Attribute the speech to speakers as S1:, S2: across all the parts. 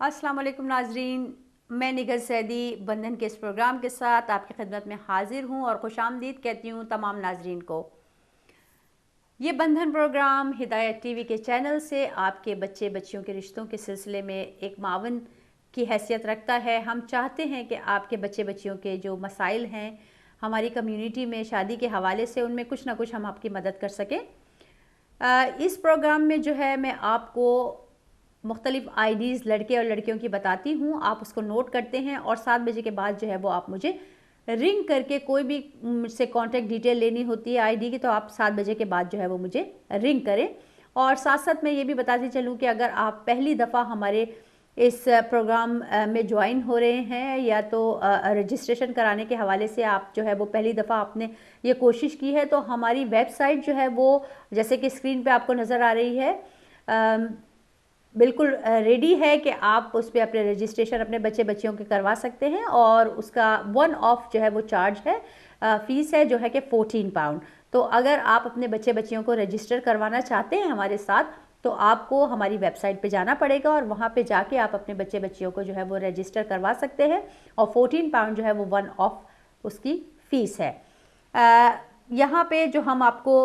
S1: अस्सलाम वालेकुम नाजरीन, मैं निगर सैदी बंधन के इस प्रोग्राम के साथ आपकी खिदमत में हाजिर हूँ और खुशामदीद कहती हूँ तमाम नाजरीन को। ये बंधन प्रोग्राम हिदायत टीवी के चैनल से आपके बच्चे बच्चियों के रिश्तों के सिलसिले में एक मावन की हैसियत रखता है। हम चाहते हैं कि आपके बच्चे बच्चियों के जो मसाइल हैं हमारी कम्युनिटी में शादी के हवाले से, उनमें कुछ ना कुछ हम आपकी मदद कर सकें। इस प्रोग्राम में जो है मैं आपको मुख्तलिफ़ आईडीज़ लड़के और लड़कियों की बताती हूँ, आप उसको नोट करते हैं और 7 बजे के बाद जो है वो आप मुझे रिंग करके कोई भी मुझसे कांटेक्ट डिटेल लेनी होती है आईडी की, तो आप 7 बजे के बाद जो है वो मुझे रिंग करें। और साथ साथ मैं ये भी बताती चलूँ कि अगर आप पहली दफ़ा हमारे इस प्रोग्राम में ज्वाइन हो रहे हैं या तो रजिस्ट्रेशन कराने के हवाले से आप जो है वो पहली दफ़ा आपने ये कोशिश की है, तो हमारी वेबसाइट जो है वो जैसे कि स्क्रीन पे आपको नज़र आ रही है, बिल्कुल रेडी है कि आप उस पर अपने रजिस्ट्रेशन अपने बच्चे बच्चियों के करवा सकते हैं। और उसका वन ऑफ जो है वो चार्ज है, फ़ीस है जो है कि 14 पाउंड। तो अगर आप अपने बच्चे बच्चियों को रजिस्टर करवाना चाहते हैं हमारे साथ, तो आपको हमारी वेबसाइट पे जाना पड़ेगा और वहाँ पे जाके आप अपने बच्चे बच्चियों को जो है वो रजिस्टर करवा सकते हैं। और 14 पाउंड जो है वो वन ऑफ उसकी फ़ीस है। यहाँ पे जो हम आपको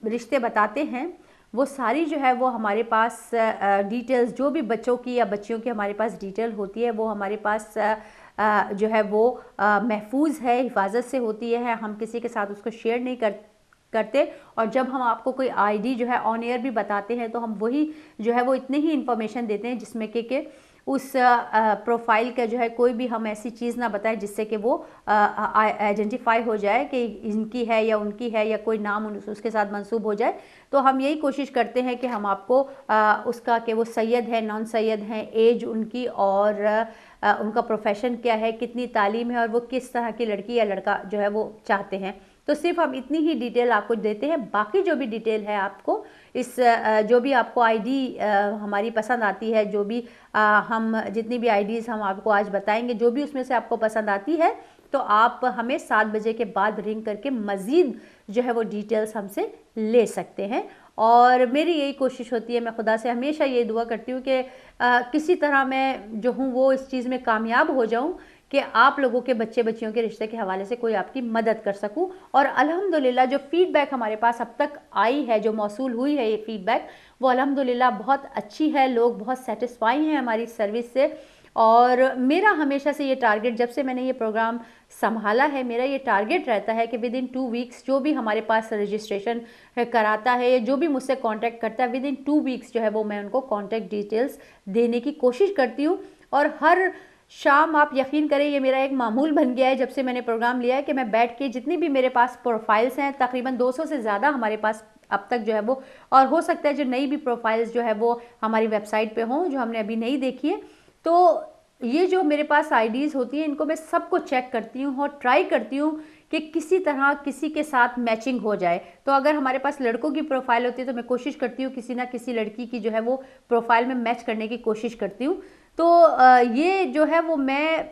S1: रिश्ते बताते हैं वो सारी जो है वो हमारे पास डिटेल्स, जो भी बच्चों की या बच्चियों की हमारे पास डिटेल होती है वो हमारे पास जो है वो महफूज है, हिफाजत से होती है। हम किसी के साथ उसको शेयर नहीं करते। और जब हम आपको कोई आईडी जो है ऑन एयर भी बताते हैं तो हम वही जो है वो इतनी ही इंफॉर्मेशन देते हैं जिसमें कि उस प्रोफाइल का जो है कोई भी हम ऐसी चीज़ ना बताएं जिससे कि वो आइडेंटिफाई हो जाए कि इनकी है या उनकी है या कोई नाम उसके साथ मंसूब हो जाए। तो हम यही कोशिश करते हैं कि हम आपको उसका कि वो सैयद है, नॉन सैयद हैं, एज उनकी और उनका प्रोफेशन क्या है, कितनी तालीम है और वो किस तरह की लड़की या लड़का जो है वो चाहते हैं। तो सिर्फ हम इतनी ही डिटेल आपको देते हैं। बाकी जो भी डिटेल है आपको इस जो भी आपको आईडी हमारी पसंद आती है, जो भी हम जितनी भी आईडीज़ हम आपको आज बताएंगे, जो भी उसमें से आपको पसंद आती है तो आप हमें 7 बजे के बाद रिंग करके मज़ीद जो है वो डिटेल्स हमसे ले सकते हैं। और मेरी यही कोशिश होती है, मैं खुदा से हमेशा ये दुआ करती हूँ कि किसी तरह मैं जो हूँ वो इस चीज़ में कामयाब हो जाऊँ कि आप लोगों के बच्चे बच्चियों के रिश्ते के हवाले से कोई आपकी मदद कर सकूं। और अल्हम्दुलिल्लाह जो फ़ीडबैक हमारे पास अब तक आई है, जो मौसूल हुई है ये फ़ीडबैक, वो अल्हम्दुलिल्लाह बहुत अच्छी है। लोग बहुत सेटिस्फाई हैं हमारी सर्विस से। और मेरा हमेशा से ये टारगेट, जब से मैंने ये प्रोग्राम संभाला है, मेरा ये टारगेट रहता है कि विद इन 2 वीक्स जो भी हमारे पास रजिस्ट्रेशन कराता है, जो भी मुझसे कांटेक्ट करता है, विद इन 2 वीक्स जो है वो मैं उनको कांटेक्ट डिटेल्स देने की कोशिश करती हूँ। और हर शाम, आप यकीन करें, ये मेरा एक मामूल बन गया है जब से मैंने प्रोग्राम लिया है कि मैं बैठ के जितनी भी मेरे पास प्रोफाइल्स हैं, तकरीबन 200 से ज़्यादा हमारे पास अब तक जो है वो, और हो सकता है जो नई भी प्रोफाइल्स जो है वो हमारी वेबसाइट पे हों जो हमने अभी नहीं देखी है, तो ये जो मेरे पास आईडीज़ होती हैं इनको मैं सबको चेक करती हूँ और ट्राई करती हूँ कि किसी तरह किसी के साथ मैचिंग हो जाए। तो अगर हमारे पास लड़कों की प्रोफाइल होती है तो मैं कोशिश करती हूँ किसी ना किसी लड़की की जो है वो प्रोफाइल में मैच करने की कोशिश करती हूँ। तो ये जो है वो मैं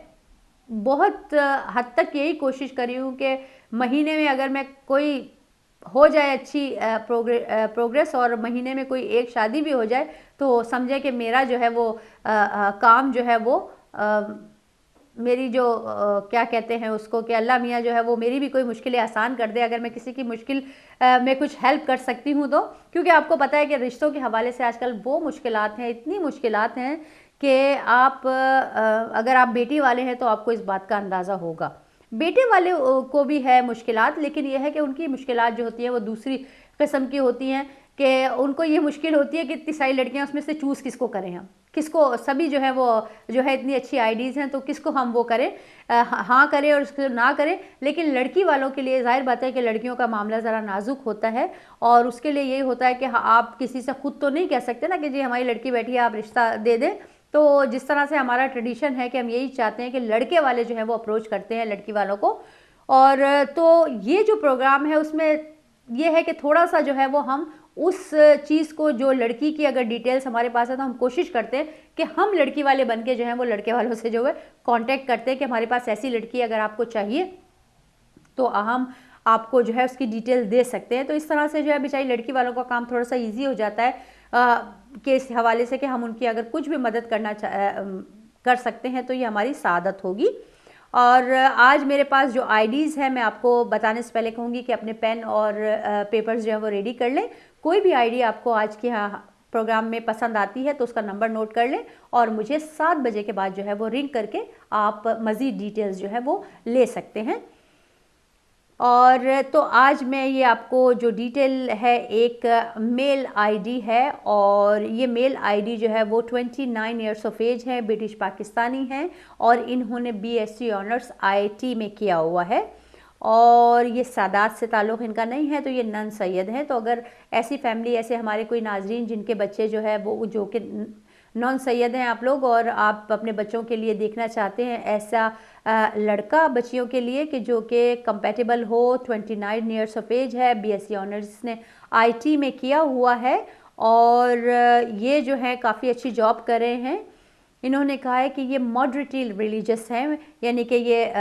S1: बहुत हद तक यही कोशिश करी हूँ कि महीने में अगर मैं कोई हो जाए अच्छी प्रोग्रेस और महीने में कोई एक शादी भी हो जाए तो समझे कि मेरा जो है वो काम जो है वो मेरी जो क्या कहते हैं उसको, कि अल्लाह मियाँ जो है वो मेरी भी कोई मुश्किलें आसान कर दे अगर मैं किसी की मुश्किल में कुछ हेल्प कर सकती हूँ तो। क्योंकि आपको पता है कि रिश्तों के हवाले से आजकल वो मुश्किलात हैं, इतनी मुश्किलात हैं कि आप अगर आप बेटी वाले हैं तो आपको इस बात का अंदाज़ा होगा। बेटे वाले को भी है मुश्किलात, लेकिन यह है कि उनकी मुश्किलात जो होती हैं वो दूसरी किस्म की होती हैं कि उनको ये मुश्किल होती है कि इतनी सारी लड़कियां, उसमें से चूज़ किसको करें हम, किसको, सभी जो है वो जो है इतनी अच्छी आईडीज़ हैं तो किसको हम वो करें, हाँ करें और उसको ना करें। लेकिन लड़की वालों के लिए ज़ाहिर बात है कि लड़कियों का मामला ज़रा नाजुक होता है और उसके लिए यही होता है कि हाँ, आप किसी से खुद तो नहीं कह सकते ना कि जी हमारी लड़की बैठी है आप रिश्ता दे दें। तो जिस तरह से हमारा ट्रेडिशन है कि हम यही चाहते हैं कि लड़के वाले जो हैं वो अप्रोच करते हैं लड़की वालों को। और तो ये जो प्रोग्राम है उसमें ये है कि थोड़ा सा जो है वो हम उस चीज़ को, जो लड़की की अगर डिटेल्स हमारे पास है तो हम कोशिश करते हैं कि हम लड़की वाले बन के जो हैं वो लड़के वालों से जो है कांटेक्ट करते हैं कि हमारे पास ऐसी लड़की अगर आपको चाहिए तो हम आपको जो है उसकी डिटेल दे सकते हैं। तो इस तरह से जो है बेचारी लड़की वालों का काम थोड़ा सा ईजी हो जाता है। के इस हवाले से कि हम उनकी अगर कुछ भी मदद कर सकते हैं तो ये हमारी सादत होगी। और आज मेरे पास जो आईडीज़ हैं, मैं आपको बताने से पहले कहूँगी कि अपने पेन और पेपर्स जो है वो रेडी कर लें। कोई भी आईडी आपको आज के प्रोग्राम में पसंद आती है तो उसका नंबर नोट कर लें और मुझे 7 बजे के बाद जो है वो रिंग करके आप मज़ीद डिटेल्स जो है वो ले सकते हैं। और तो आज मैं ये आपको जो डिटेल है, एक मेल आईडी है और ये मेल आईडी जो है वो 29 ईयर्स ऑफ एज है, ब्रिटिश पाकिस्तानी हैं और इन्होंने बीएससी ऑनर्स आईटी में किया हुआ है और ये सादात से ताल्लुक़ इनका नहीं है, तो ये नन सैयद हैं। तो अगर ऐसी फैमिली, ऐसे हमारे कोई नाजरीन जिनके बच्चे जो है वो जो कि नॉन सैयद हैं आप लोग, और आप अपने बच्चों के लिए देखना चाहते हैं ऐसा लड़का बच्चियों के लिए कि जो कि कंपैटिबल हो, 29 ईयर्स ऑफ एज है, बीएससी ऑनर्स ने आईटी में किया हुआ है और ये जो है काफ़ी अच्छी जॉब कर रहे हैं। इन्होंने कहा है कि ये मॉडरेटली रिलीजियस हैं, यानी कि ये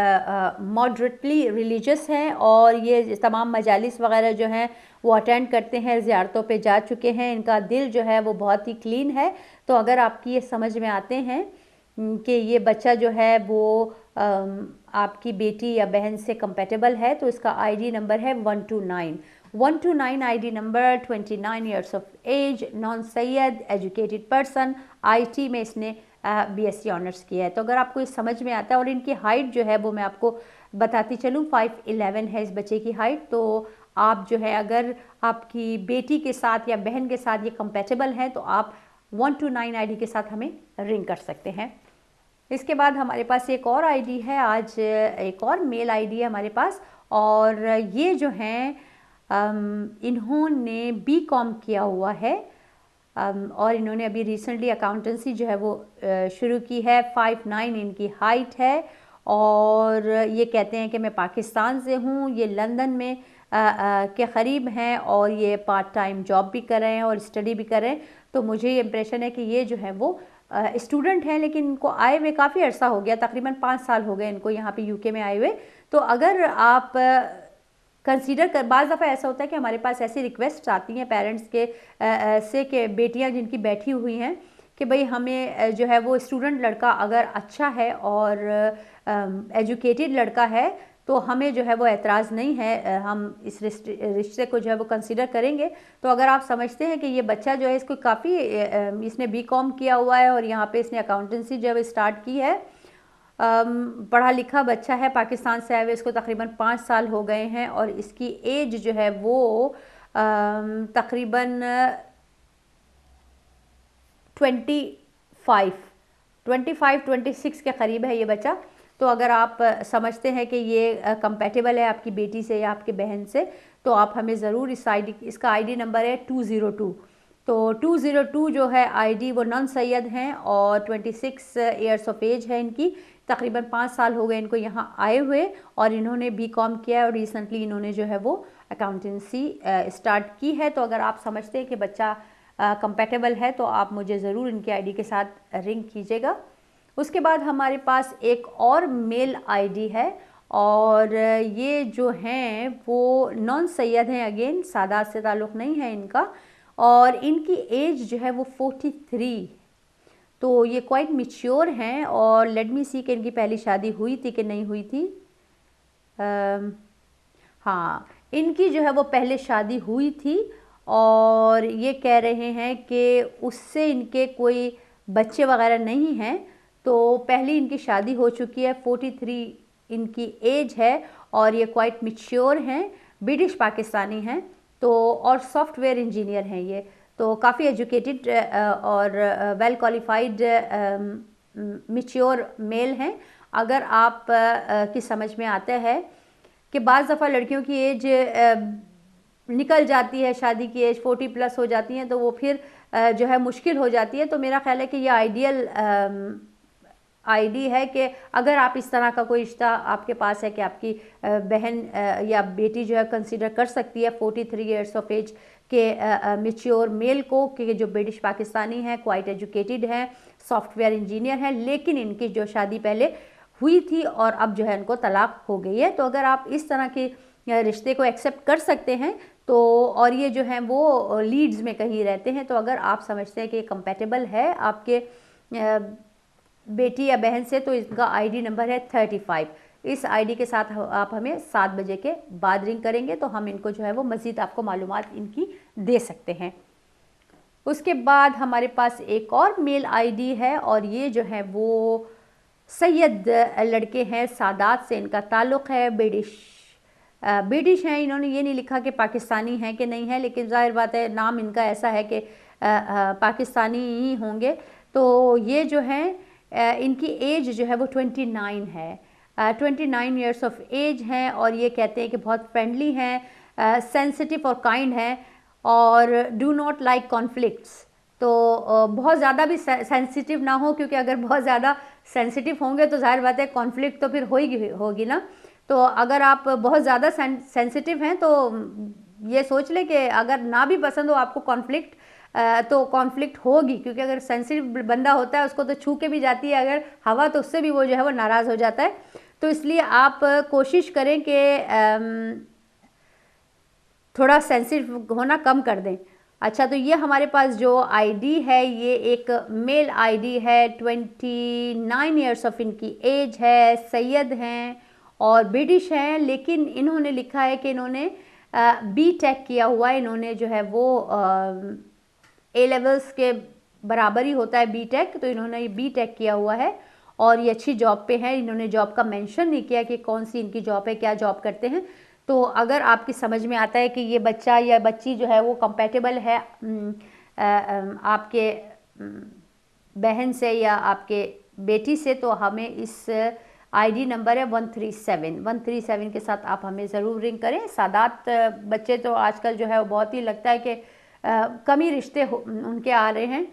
S1: मॉडरेटली रिलीजियस हैं और ये तमाम मजालिस वगैरह जो हैं वो अटेंड करते हैं, ज़ियारतों पे जा चुके हैं। इनका दिल जो है वो बहुत ही क्लीन है। तो अगर आपकी ये समझ में आते हैं कि ये बच्चा जो है वो आपकी बेटी या बहन से कंपेटेबल है तो इसका आईडी नंबर है 129 ID number, 29 years of age, non Syed, educated person, IT में इसने बीएससी ऑनर्स किया है। तो अगर आपको ये समझ में आता है, और इनकी हाइट जो है वो मैं आपको बताती चलूँ, 5'11" है इस बच्चे की हाइट। तो आप जो है अगर आपकी बेटी के साथ या बहन के साथ ये कंपेटेबल है तो आप 129 आईडी के साथ हमें रिंग कर सकते हैं। इसके बाद हमारे पास एक और आईडी है, आज एक और मेल आईडी है हमारे पास और ये जो हैं इन्होंने बीकॉम किया हुआ है और इन्होंने अभी रिसेंटली अकाउंटेंसी जो है वो शुरू की है। 5'9" इनकी हाइट है और ये कहते हैं कि मैं पाकिस्तान से हूँ, ये लंदन में के करीब हैं और ये पार्ट टाइम जॉब भी कर रहे हैं और स्टडी भी कर रहे हैं। तो मुझे ये इम्प्रेशन है कि ये जो है वो स्टूडेंट हैं, लेकिन इनको आए हुए काफ़ी अर्सा हो गया, तकरीबन 5 साल हो गए इनको यहाँ पे यूके में आए हुए। तो अगर आप कंसीडर कर, बाज़ दफ़ा ऐसा होता है कि हमारे पास ऐसी रिक्वेस्ट आती हैं पेरेंट्स के से कि बेटियाँ जिनकी बैठी हुई हैं कि भाई हमें जो है वो स्टूडेंट लड़का अगर अच्छा है और एजुकेटेड लड़का है तो हमें जो है वो एतराज़ नहीं है, हम इस रिश्ते को जो है वो कंसीडर करेंगे। तो अगर आप समझते हैं कि ये बच्चा जो है इसको काफ़ी इसने बीकॉम किया हुआ है और यहाँ पे इसने अकाउंटेंसी जो है स्टार्ट की है, पढ़ा लिखा बच्चा है, पाकिस्तान से आए हुए इसको तकरीबन 5 साल हो गए हैं और इसकी एज जो है वो तकरीबन 25-26 के करीब है ये बच्चा। तो अगर आप समझते हैं कि ये कंपेटेबल है आपकी बेटी से या आपके बहन से तो आप हमें ज़रूर इसका आईडी नंबर है 202। तो 202 जो है आईडी, वो नॉन सैयद हैं और 26 ईयर्स ऑफ एज है इनकी, तकरीबन 5 साल हो गए इनको यहाँ आए हुए और इन्होंने बीकॉम किया है और रिसेंटली इन्होंने जो है वो अकाउंटेंसी स्टार्ट की है। तो अगर आप समझते हैं कि बच्चा कंपेटेबल है तो आप मुझे ज़रूर इनकी आईडी के साथ रिंग कीजिएगा। उसके बाद हमारे पास एक और मेल आईडी है और ये जो हैं वो नॉन सैयद हैं, अगेन सादात से ताल्लुक़ नहीं है इनका, और इनकी एज जो है वो 43। तो ये क्वाइट मैच्योर हैं और लेट मी सी कि इनकी पहली शादी हुई थी कि नहीं हुई थी। हाँ, इनकी जो है वो पहले शादी हुई थी और ये कह रहे हैं कि उससे इनके कोई बच्चे वगैरह नहीं हैं। तो पहली इनकी शादी हो चुकी है, 43 इनकी एज है और ये क्वाइट मैच्योर हैं, ब्रिटिश पाकिस्तानी हैं तो, और सॉफ्टवेयर इंजीनियर हैं ये। तो काफ़ी एजुकेटेड और वेल क्वालिफाइड मैच्योर मेल हैं। अगर आप की समझ में आता है कि बाज़ दफ़ा लड़कियों की एज निकल जाती है, शादी की एज 40+ हो जाती हैं तो वो फिर जो है मुश्किल हो जाती है। तो मेरा ख्याल है कि ये आइडियल आईडी है कि अगर आप इस तरह का कोई रिश्ता आपके पास है कि आपकी बहन या बेटी जो है कंसीडर कर सकती है 43 ईयर्स ऑफ एज के मैच्योर मेल को, कि जो ब्रिटिश पाकिस्तानी हैं, क्वाइट एजुकेटेड हैं, सॉफ्टवेयर इंजीनियर हैं, लेकिन इनकी जो शादी पहले हुई थी और अब जो है इनको तलाक हो गई है। तो अगर आप इस तरह के रिश्ते को एक्सेप्ट कर सकते हैं तो और ये जो हैं वो लीड्स में कहीं रहते हैं। तो अगर आप समझते हैं कि कंपैटिबल है आपके बेटी या बहन से, तो इसका आईडी नंबर है 35। इस आईडी के साथ आप हमें 7 बजे के बाद रिंग करेंगे तो हम इनको जो है वो मज़ीद आपको मालूमात इनकी दे सकते हैं। उसके बाद हमारे पास एक और मेल आईडी है और ये जो है वो सैयद लड़के हैं, सादात से इनका ताल्लुक़ है। ब्रिटिश हैं। इन्होंने ये नहीं लिखा कि पाकिस्तानी हैं कि नहीं है, लेकिन ज़ाहिर बात है नाम इनका ऐसा है कि पाकिस्तानी ही होंगे। तो ये जो हैं इनकी एज जो है वो 29 है, 29 ईयर्स ऑफ एज हैं और ये कहते हैं कि बहुत फ्रेंडली हैं, सेंसिटिव और काइंड हैं और डू नॉट लाइक कॉन्फ्लिक्ट्स। तो बहुत ज़्यादा भी सेंसिटिव ना हो, क्योंकि अगर बहुत ज़्यादा सेंसिटिव होंगे तो जाहिर बात है कॉन्फ्लिक्ट तो फिर होगी ना। तो अगर आप बहुत ज़्यादा सेंसिटिव हैं तो ये सोच लें कि अगर ना भी पसंद हो आपको कॉन्फ्लिक्ट, तो कॉन्फ्लिक्ट होगी, क्योंकि अगर सेंसिटिव बंदा होता है उसको तो छू के भी जाती है अगर हवा, तो उससे भी वो जो है वो नाराज़ हो जाता है। तो इसलिए आप कोशिश करें कि थोड़ा सेंसिटिव होना कम कर दें। अच्छा, तो ये हमारे पास जो आईडी है ये एक मेल आईडी है, 29 ईयर्स ऑफ इनकी एज है, सैयद हैं और ब्रिटिश हैं, लेकिन इन्होंने लिखा है कि इन्होंने B.Tech किया हुआ है। इन्होंने जो है वो A लेवल्स के बराबर ही होता है B.Tech, तो इन्होंने ये B.Tech किया हुआ है और ये अच्छी जॉब पे है। इन्होंने जॉब का मेंशन नहीं किया कि कौन सी इनकी जॉब है, क्या जॉब करते हैं। तो अगर आपकी समझ में आता है कि ये बच्चा या बच्ची जो है वो कंपैटिबल है आपके बहन से या आपके बेटी से, तो हमें इस आईडी नंबर है 137 के साथ आप हमें ज़रूर रिंग करें। सादात बच्चे तो आजकल जो है वो बहुत ही लगता है कि कम ही रिश्ते उनके आ रहे हैं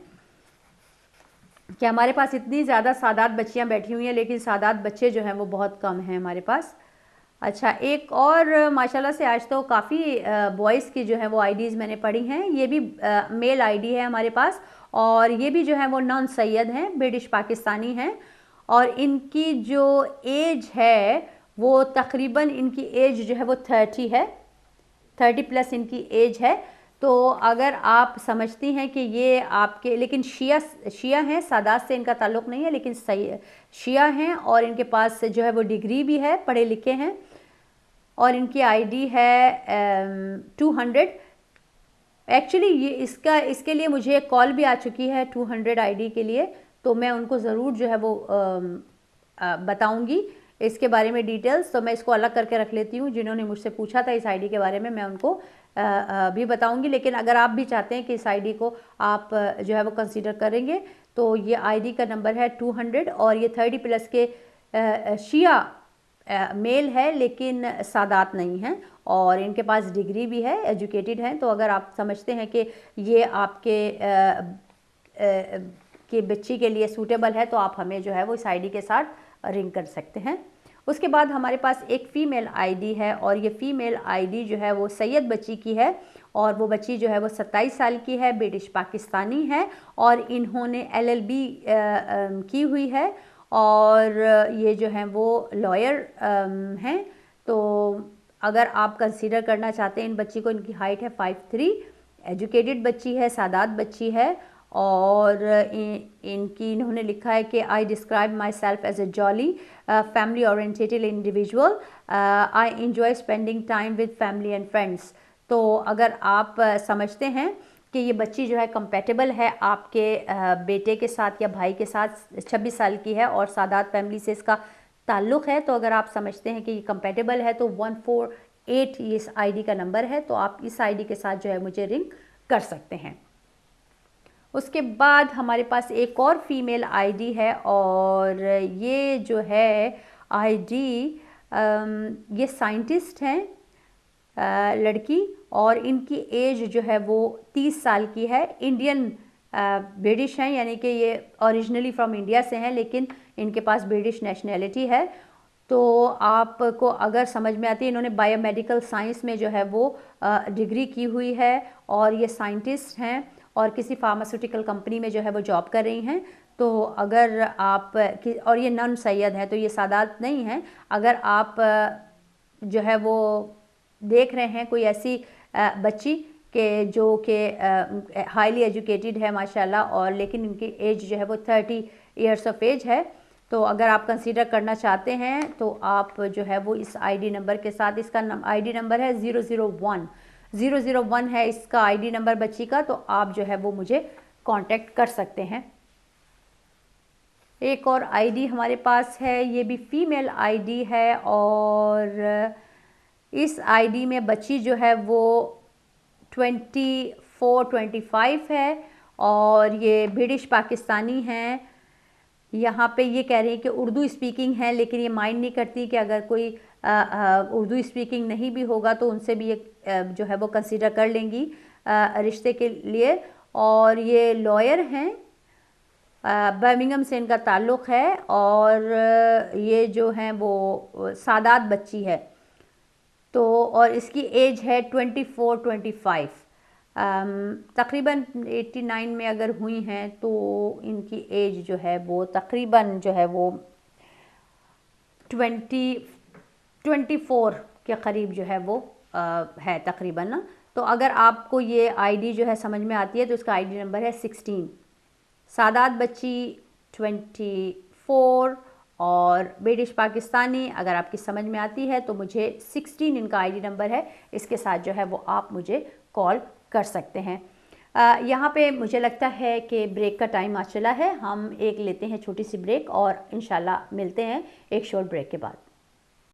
S1: कि हमारे पास इतनी ज़्यादा सादात बच्चियां बैठी हुई हैं, लेकिन सादात बच्चे जो हैं वो बहुत कम हैं हमारे पास। अच्छा, एक और माशाल्लाह से आज तो काफ़ी बॉयज़ की जो है वो आईडीज़ मैंने पढ़ी हैं। ये भी मेल आईडी है हमारे पास और ये भी जो है वो नॉन सैयद हैं, ब्रिटिश पाकिस्तानी हैं और इनकी जो एज है वो तकरीबन इनकी एज जो है वो 30 है, 30 प्लस इनकी एज है। तो अगर आप समझती हैं कि ये आपके, लेकिन शिया हैं, सादात से इनका ताल्लुक़ नहीं है, लेकिन शिया हैं और इनके पास जो है वो डिग्री भी है, पढ़े लिखे हैं और इनकी आईडी है 200। एक्चुअली ये इसके लिए मुझे कॉल भी आ चुकी है 200 आईडी के लिए, तो मैं उनको ज़रूर जो है वो बताऊंगी इसके बारे में डिटेल्स। तो मैं इसको अलग करके रख लेती हूँ, जिन्होंने मुझसे पूछा था इस आईडी के बारे में मैं उनको भी बताऊंगी। लेकिन अगर आप भी चाहते हैं कि इस आईडी को आप जो है वो कंसीडर करेंगे, तो ये आईडी का नंबर है 200 और ये 30 प्लस के शिया मेल है, लेकिन सादात नहीं हैं और इनके पास डिग्री भी है, एजुकेटेड हैं। तो अगर आप समझते हैं कि ये आपके कि बच्ची के लिए सूटेबल है, तो आप हमें जो है वो इस आईडी के साथ रिंग कर सकते हैं। उसके बाद हमारे पास एक फ़ीमेल आईडी है और ये फ़ीमेल आईडी जो है वो सैयद बच्ची की है और वो बच्ची जो है वो 27 साल की है, ब्रिटिश पाकिस्तानी है और इन्होंने LLB की हुई है और ये जो हैं वो लॉयर हैं। तो अगर आप कंसीडर करना चाहते हैं इन बच्ची को, इनकी हाइट है 5'3", एजुकेटेड बच्ची है, सादात बच्ची है और इन्होंने लिखा है कि I describe myself as a jolly family orientated individual, I enjoy spending time with family and friends. तो अगर आप समझते हैं कि ये बच्ची जो है कंपैटिबल है आपके बेटे के साथ या भाई के साथ, 26 साल की है और सादात फैमिली से इसका ताल्लुक़ है, तो अगर आप समझते हैं कि ये कंपैटिबल है तो 148 ये इस आईडी का नंबर है, तो आप इस आईडी के साथ जो है मुझे रिंग कर सकते हैं। उसके बाद हमारे पास एक और फीमेल आईडी है और ये जो है आईडी ये साइंटिस्ट हैं लड़की और इनकी एज जो है वो 30 साल की है, इंडियन ब्रिटिश हैं, यानी कि ये ओरिजिनली फ्रॉम इंडिया से हैं लेकिन इनके पास ब्रिटिश नेशनैलिटी है। तो आपको अगर समझ में आती है, इन्होंने बायोमेडिकल साइंस में जो है वो डिग्री की हुई है और ये साइंटिस्ट हैं और किसी फार्मास्यूटिकल कंपनी में जो है वो जॉब कर रही हैं। तो अगर आप और ये नॉन सैयद हैं, तो ये सादात नहीं हैं। अगर आप जो है वो देख रहे हैं कोई ऐसी बच्ची के जो कि हाईली एजुकेटेड है माशाल्लाह, और लेकिन इनकी एज जो है वो 30 ईयर्स ऑफ एज है। तो अगर आप कंसीडर करना चाहते हैं तो आप जो है वो इस आईडी नंबर के साथ, इसका आईडी नंबर है 001 है इसका आईडी नंबर बच्ची का, तो आप जो है वो मुझे कांटेक्ट कर सकते हैं। एक और आईडी हमारे पास है, ये भी फीमेल आईडी है, और इस आईडी में बच्ची जो है वो 24-25 है, और ये ब्रिटिश पाकिस्तानी हैं। यहाँ पे ये कह रही है कि उर्दू स्पीकिंग है, लेकिन ये माइंड नहीं करती कि अगर कोई उर्दू स्पीकिंग नहीं भी होगा तो उनसे भी ये जो है वो कंसीडर कर लेंगी रिश्ते के लिए। और ये लॉयर हैं, बर्मिंघम से इनका ताल्लुक़ है, और ये जो हैं वो सादात बच्ची है। तो और इसकी एज है 24-25, तकरीबन 89 में अगर हुई हैं तो इनकी एज जो है वो तकरीबन जो है वो 24 के करीब जो है वो है तकरीबन ना। तो अगर आपको ये आईडी जो है समझ में आती है तो इसका आईडी नंबर है 16, सादात बच्ची 24 और ब्रिटिश पाकिस्तानी। अगर आपकी समझ में आती है तो मुझे 16 इनका आईडी नंबर है, इसके साथ जो है वो आप मुझे कॉल कर सकते हैं। यहाँ पे मुझे लगता है कि ब्रेक का टाइम आ चला है, हम एक लेते हैं छोटी सी ब्रेक और इंशाल्लाह मिलते हैं एक शॉर्ट ब्रेक के बाद।